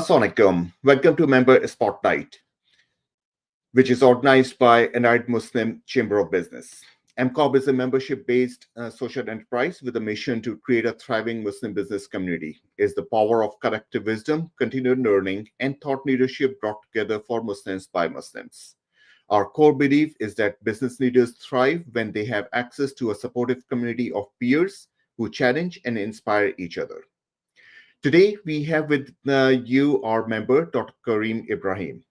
Assalamualaikum. Welcome to Member Spotlight, which is organized by Allied Muslim Chamber of Business. MCOB is a membership-based social enterprise with a mission to create a thriving Muslim business community. It's the power of collective wisdom, continued learning, and thought leadership brought together for Muslims by Muslims. Our core belief is that business leaders thrive when they have access to a supportive community of peers who challenge and inspire each other. Today, we have with you our member, Dr. Kareem Ibrahim.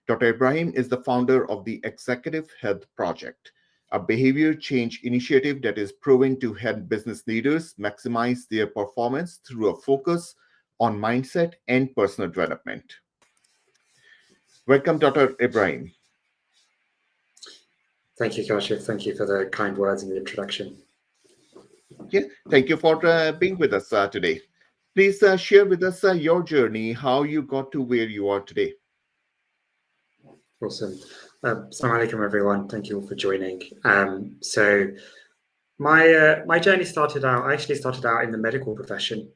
Dr. Ibrahim is the founder of the Executive Health Project, a behavior change initiative that is proving to help business leaders maximize their performance through a focus on mindset and personal development. Welcome, Dr. Ibrahim. Thank you, Kashif. Thank you for the kind words in the introduction. Yeah, thank you for being with us today. Please share with us your journey, how you got to where you are today. Awesome. Assalamu alaikum, everyone. Thank you all for joining. So my journey I actually started out in the medical profession.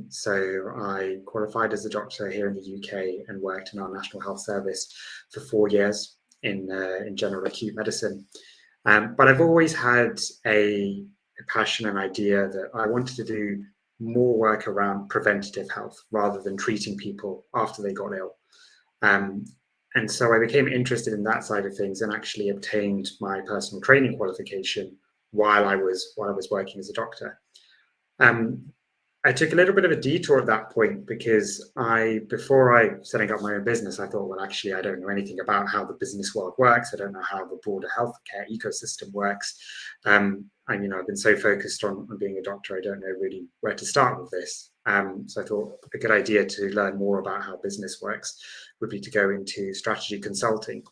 So I qualified as a doctor here in the UK and worked in our National Health Service for 4 years in general acute medicine. But I've always had a passion and idea that I wanted to do more work around preventative health rather than treating people after they got ill. And so I became interested in that side of things and actually obtained my personal training qualification while I was working as a doctor. I took a little bit of a detour at that point because before I setting up my own business, I thought, well, actually, I don't know anything about how the business world works. I don't know how the broader healthcare ecosystem works. And, I've been so focused on being a doctor, I don't know really where to start with this. So I thought a good idea to learn more about how business works would be to go into strategy consulting,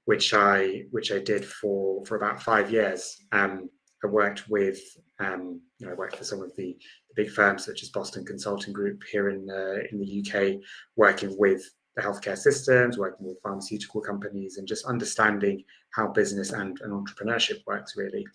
which I did for about 5 years. I worked with, I worked for some of the big firms such as Boston Consulting Group here in the UK, working with the healthcare systems, working with pharmaceutical companies, and just understanding how business and entrepreneurship works, really.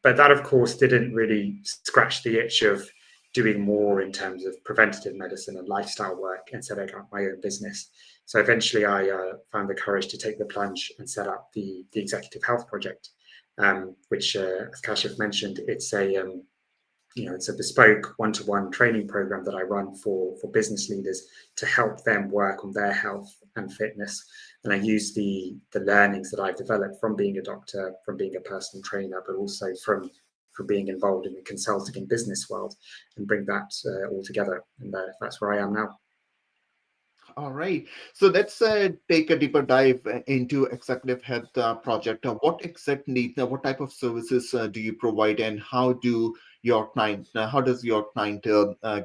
But that, of course, didn't really scratch the itch of doing more in terms of preventative medicine and lifestyle work and setting up my own business. So eventually I found the courage to take the plunge and set up the Executive Health Project, which, as Kashif mentioned, it's a bespoke one-to-one training program that I run for business leaders to help them work on their health and fitness. And I use the learnings that I've developed from being a doctor, from being a personal trainer, but also from being involved in the consulting and business world, and bring that all together. And that's where I am now. All right. So let's take a deeper dive into Executive Health Project. What type of services do you provide, and how does your client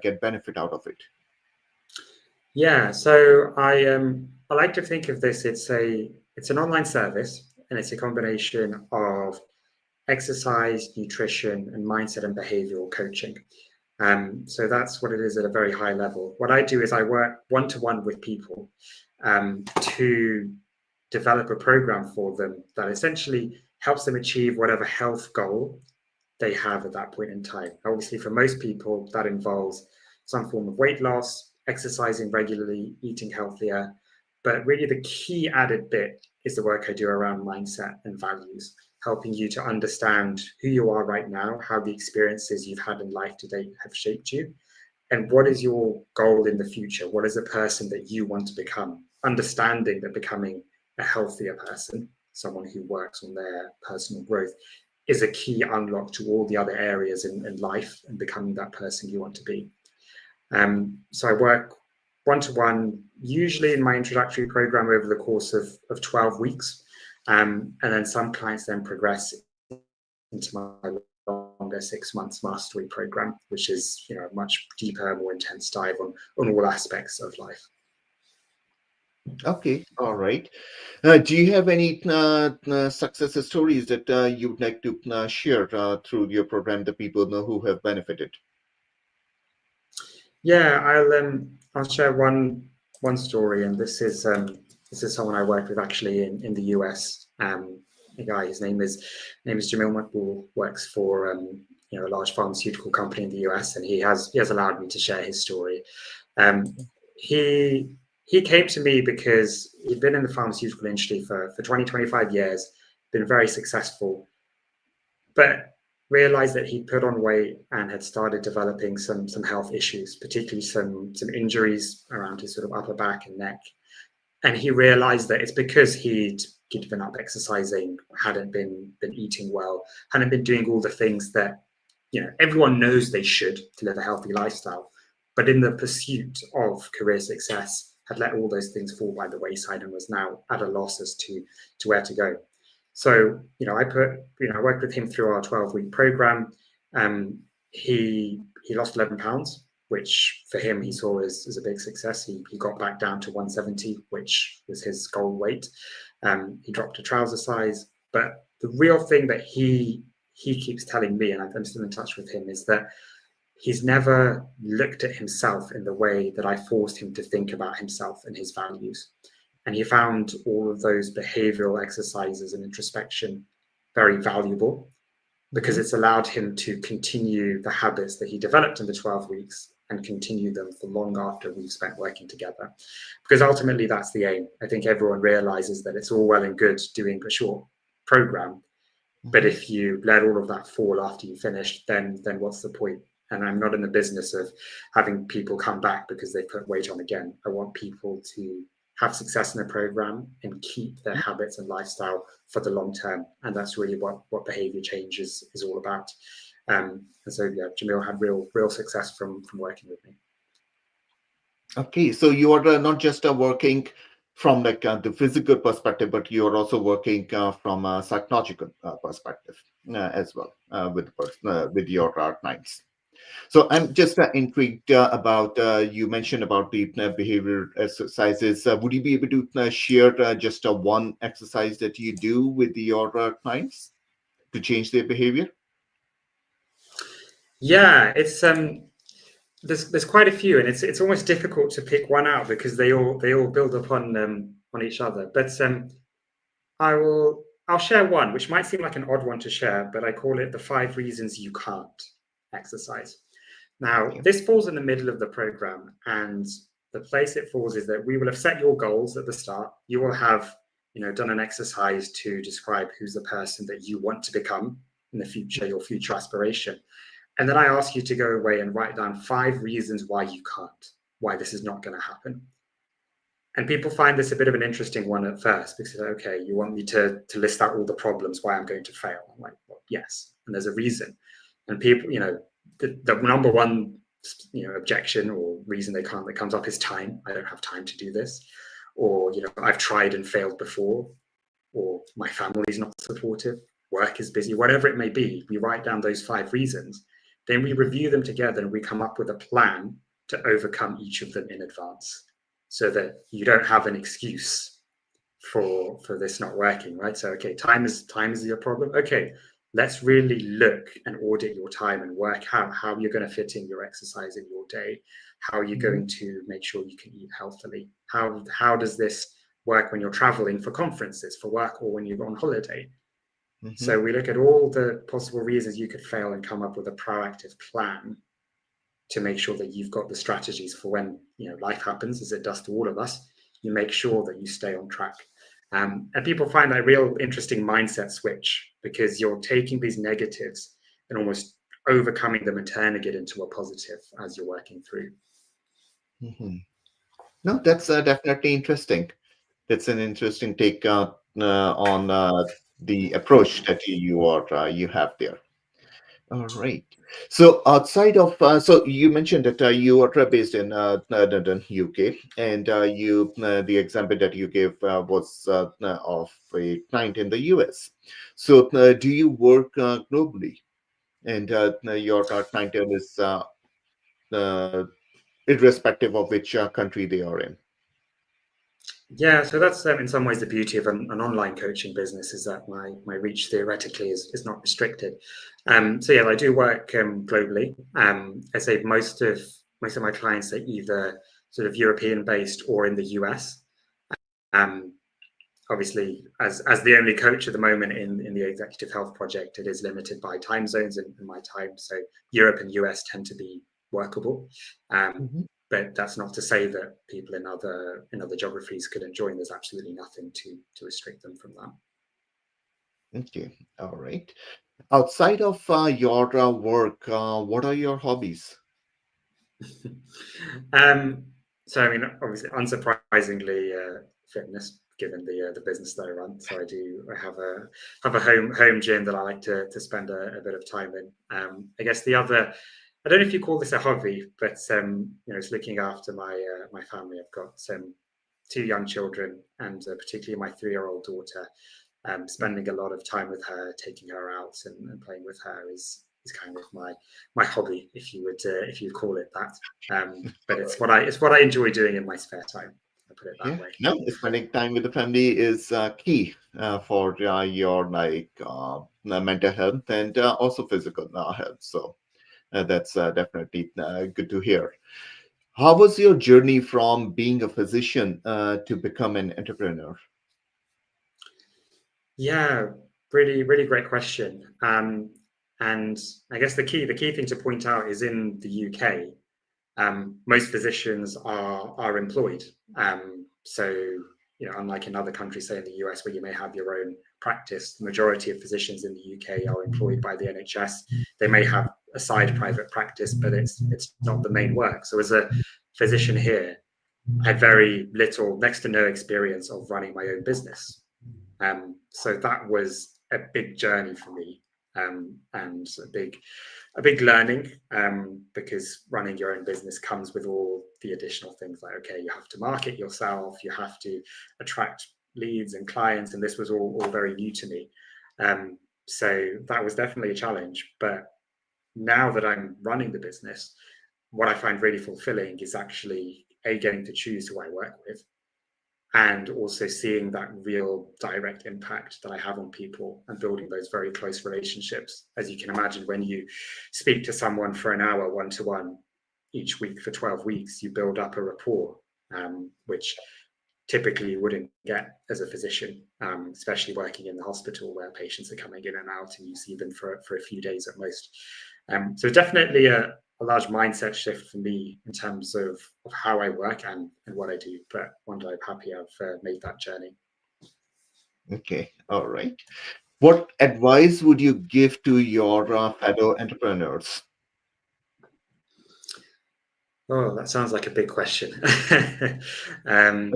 get benefit out of it? Yeah, so I like to think of this. It's an online service, and it's a combination of exercise, nutrition, and mindset and behavioral coaching. So that's what it is at a very high level. What I do is I work one-to-one with people to develop a program for them that essentially helps them achieve whatever health goal they have at that point in time. Obviously, for most people, that involves some form of weight loss, exercising regularly, eating healthier. But really the key added bit is the work I do around mindset and values, helping you to understand who you are right now, how the experiences you've had in life to date have shaped you, and what is your goal in the future? What is the person that you want to become? Understanding that becoming a healthier person, someone who works on their personal growth, is a key unlock to all the other areas in life and becoming that person you want to be. So I work one-to-one, usually in my introductory program over the course of 12 weeks. And then some clients then progress into my longer 6 months mastery program, which is a much deeper, more intense dive on all aspects of life. Okay, all right. Do you have any success stories that you would like to share through your program, the people who have benefited? Yeah, I'll share one story, and this is someone I worked with actually in the US. A guy, his name is Jamil Makbul, works for a large pharmaceutical company in the US, and he has allowed me to share his story. he came to me because he'd been in the pharmaceutical industry for 20, 25 years, been very successful, but realized that he'd put on weight and had started developing some health issues, particularly some injuries around his sort of upper back and neck. And he realized that it's because he'd given up exercising, hadn't been eating well, hadn't been doing all the things that, you know, everyone knows they should to live a healthy lifestyle, but in the pursuit of career success had let all those things fall by the wayside and was now at a loss as to where to go. So, you know, I worked with him through our 12-week program. He lost 11 pounds, which for him he saw as a big success. He got back down to 170, which was his goal weight. He dropped a trouser size. But the real thing that he keeps telling me, and I'm still in touch with him, is that he's never looked at himself in the way that I forced him to think about himself and his values. And he found all of those behavioral exercises and introspection very valuable because it's allowed him to continue the habits that he developed in the 12 weeks and continue them for long after we've spent working together. Because ultimately that's the aim. I think everyone realizes that it's all well and good doing a short program, but if you let all of that fall after you finish, then what's the point? And I'm not in the business of having people come back because they put weight on again. I want people to have success in a program and keep their habits and lifestyle for the long term. And that's really what behavior change is all about. And so, yeah, Jamil had real success from working with me. Okay, so you are not just working from like the physical perspective, but you are also working from a psychological perspective as well with your clients. So I'm just intrigued about, you mentioned about the behavior exercises. Would you be able to share just one exercise that you do with your clients to change their behavior? Yeah, it's there's quite a few, and it's almost difficult to pick one out because they all build upon on each other. But I'll share one, which might seem like an odd one to share, but I call it the 5 reasons you can't exercise. Now, this falls in the middle of the program, and the place it falls is that we will have set your goals at the start. You will have, you know, done an exercise to describe who's the person that you want to become in the future, your future aspiration. And then I ask you to go away and write down 5 reasons why you can't, why this is not going to happen. And people find this a bit of an interesting one at first because, okay, you want me to list out all the problems why I'm going to fail. I'm like, well, yes, and there's a reason. And people, you know, the number one, you know, objection or reason they can't that comes up is time. I don't have time to do this, or, you know, I've tried and failed before, or my family's not supportive, work is busy, whatever it may be. We write down those 5 reasons, then we review them together and we come up with a plan to overcome each of them in advance, so that you don't have an excuse for this not working, right? So, okay, time is your problem. Okay, let's really look and audit your time and work out how you're going to fit in your exercise in your day. How are you going to make sure you can eat healthily? How does this work when you're traveling for conferences, for work, or when you're on holiday? So we look at all the possible reasons you could fail and come up with a proactive plan to make sure that you've got the strategies for when, you know, life happens, as it does to all of us. You make sure that you stay on track. And people find that real interesting mindset switch, because you're taking these negatives and almost overcoming them and turning it into a positive as you're working through. No, that's definitely interesting. That's an interesting take on the approach that you have there. All right. So outside of, so you mentioned that you are based in London, UK, and the example that you gave was of a client in the US. So do you work globally, and your clientele is irrespective of which country they are in? Yeah, so that's in some ways the beauty of an online coaching business, is that my reach theoretically is not restricted. So yeah, I do work globally. I say most of my clients are either sort of European based or in the US. Obviously, as the only coach at the moment in the Executive Health Project, it is limited by time zones and my time. So Europe and US tend to be workable. But that's not to say that people in other geographies couldn't join. There's absolutely nothing to restrict them from that. Okay, all right. Outside of your work, what are your hobbies? So I mean, obviously, unsurprisingly, fitness, given the business that I run. So I have a home gym that I like to spend a bit of time in. I guess the other, I don't know if you call this a hobby, but it's looking after my family. I've got two young children, and particularly my 3-year-old daughter. Spending a lot of time with her, taking her out and playing with her is kind of my hobby, if you would call it that. But it's what I enjoy doing in my spare time. I put it that Yeah, way. no, spending time with the family is key for your mental health and also physical health. So that's definitely good to hear. How was your journey from being a physician to become an entrepreneur? Yeah, really great question. And I guess the key thing to point out is in the UK, most physicians are employed. So unlike in other countries, say in the US, where you may have your own practice, the majority of physicians in the UK are employed by the NHS. They may have a side private practice, but it's not the main work. So as a physician here, I had very little, next to no experience of running my own business. So that was a big journey for me, and a big learning, because running your own business comes with all the additional things like, okay, you have to market yourself, you have to attract leads and clients, and this was all very new to me. So that was definitely a challenge. But now that I'm running the business, what I find really fulfilling is actually getting to choose who I work with, and also seeing that real direct impact that I have on people and building those very close relationships. As you can imagine, when you speak to someone for an hour one-to-one each week for 12 weeks, you build up a rapport, which typically you wouldn't get as a physician, especially working in the hospital where patients are coming in and out and you see them for a few days at most. So definitely a large mindset shift for me in terms of how I work and what I do, but one that I'm happy I've made that journey. Okay, all right. What advice would you give to your fellow entrepreneurs? Oh, that sounds like a big question. um,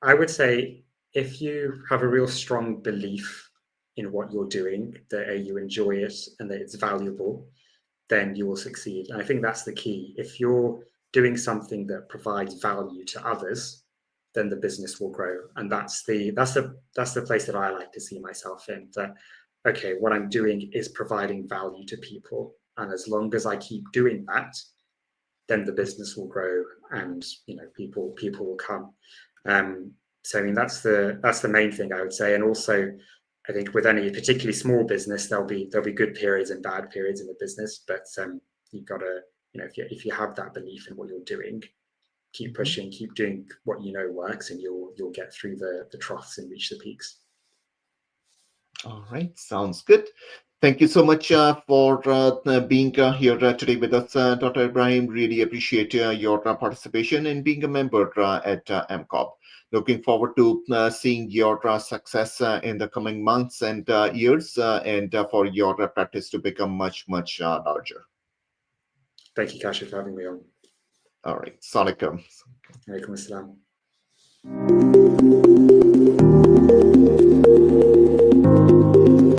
I would say if you have a real strong belief in what you're doing, that you enjoy it and that it's valuable, then you will succeed. And I think that's the key. If you're doing something that provides value to others, then the business will grow. And that's the place that I like to see myself in. That okay, what I'm doing is providing value to people, and as long as I keep doing that, then the business will grow, and people will come. So I mean that's the main thing I would say. And also I think with any particularly small business, there'll be good periods and bad periods in the business, but you've got to, if you have that belief in what you're doing, keep pushing, keep doing what works, and you'll get through the troughs and reach the peaks. All right, sounds good. Thank you so much for being here today with us, Dr. Ibrahim. Really appreciate your participation and being a member at MCOB. Looking forward to seeing your success in the coming months and years, and for your practice to become much, much larger. Thank you, Kasha, for having me on. All right, Sonic. Alaikum assalam.